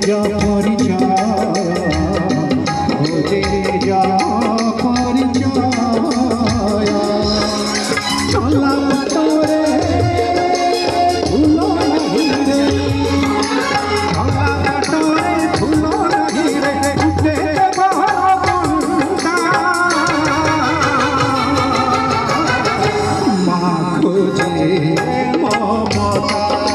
যা পরিচয় খোঁজে যা পরিচয় চলা তোরে ভুলো নাহি রে চলা তোরে ভুলো নাহি রে উঠে মা খোঁজে মমতা